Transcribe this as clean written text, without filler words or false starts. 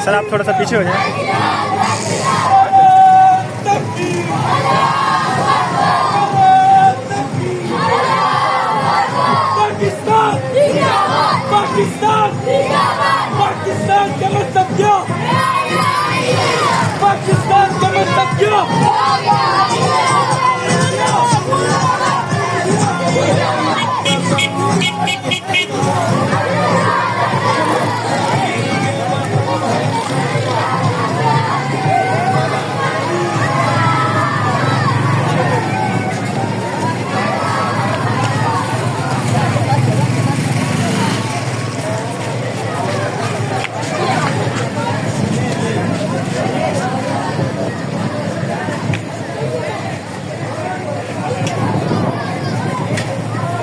Sir आप थोड़ा सा पीछे हो जाए। पाकिस्तान पाकिस्तान पाकिस्तान का मतलब क्या? पाकिस्तान का मतलब क्या?